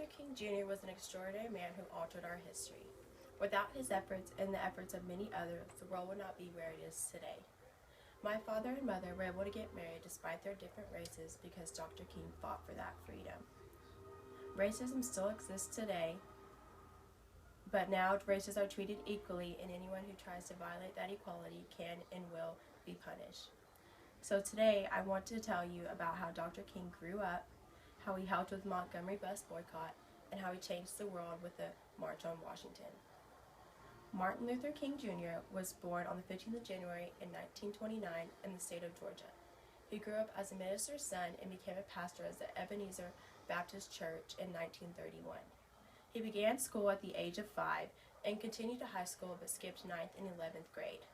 Luther King Jr. was an extraordinary man who altered our history. Without his efforts and the efforts of many others, the world would not be where it is today. My father and mother were able to get married despite their different races because Dr. King fought for that freedom. Racism still exists today, but now races are treated equally, and anyone who tries to violate that equality can and will be punished. So today I want to tell you about how Dr. King grew up, how he helped with the Montgomery bus boycott, and how he changed the world with the March on Washington. Martin Luther King Jr. was born on the 15th of January in 1929 in the state of Georgia. He grew up as a minister's son and became a pastor at the Ebenezer Baptist Church in 1931. He began school at the age of 5 and continued to high school but skipped 9th and 11th grade.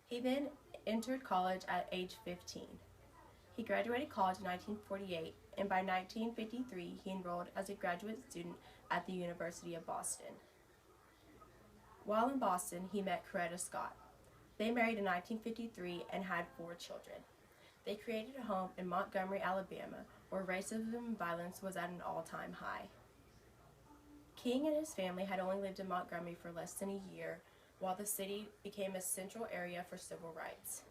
He then entered college at age 15. He graduated college in 1948, and by 1953 he enrolled as a graduate student at the University of Boston. While in Boston, he met Coretta Scott. They married in 1953 and had 4 children. They created a home in Montgomery, Alabama, where racism and violence was at an all-time high. King and his family had only lived in Montgomery for less than a year, while the city became a central area for civil rights.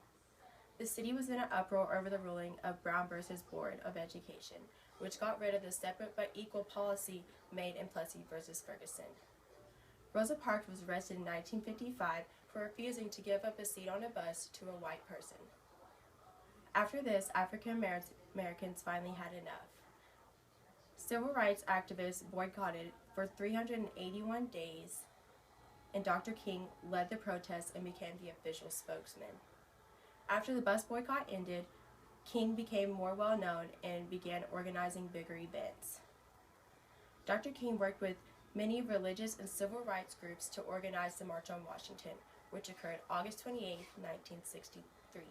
The city was in an uproar over the ruling of Brown versus Board of Education, which got rid of the separate but equal policy made in Plessy versus Ferguson. Rosa Parks was arrested in 1955 for refusing to give up a seat on a bus to a white person. After this, African Americans finally had enough. Civil rights activists boycotted for 381 days, and Dr. King led the protests and became the official spokesman. After the bus boycott ended, King became more well known and began organizing bigger events. Dr. King worked with many religious and civil rights groups to organize the March on Washington, which occurred August 28, 1963.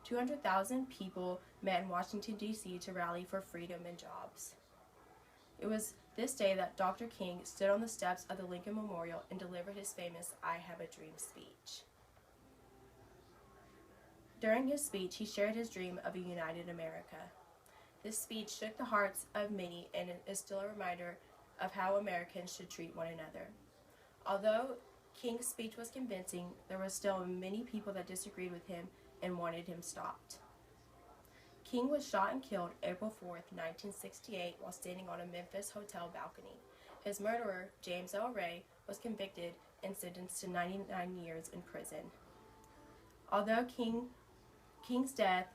200,000 people met in Washington, D.C. to rally for freedom and jobs. It was this day that Dr. King stood on the steps of the Lincoln Memorial and delivered his famous "I Have a Dream" speech. During his speech, he shared his dream of a united America. This speech shook the hearts of many and is still a reminder of how Americans should treat one another. Although King's speech was convincing, there were still many people that disagreed with him and wanted him stopped. King was shot and killed April 4, 1968, while standing on a Memphis hotel balcony. His murderer, James L. Ray, was convicted and sentenced to 99 years in prison. Although King's death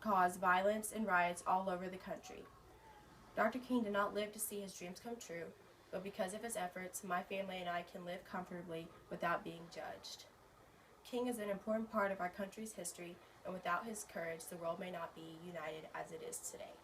caused violence and riots all over the country, Dr. King did not live to see his dreams come true, but because of his efforts, my family and I can live comfortably without being judged. King is an important part of our country's history, and without his courage, the world may not be united as it is today.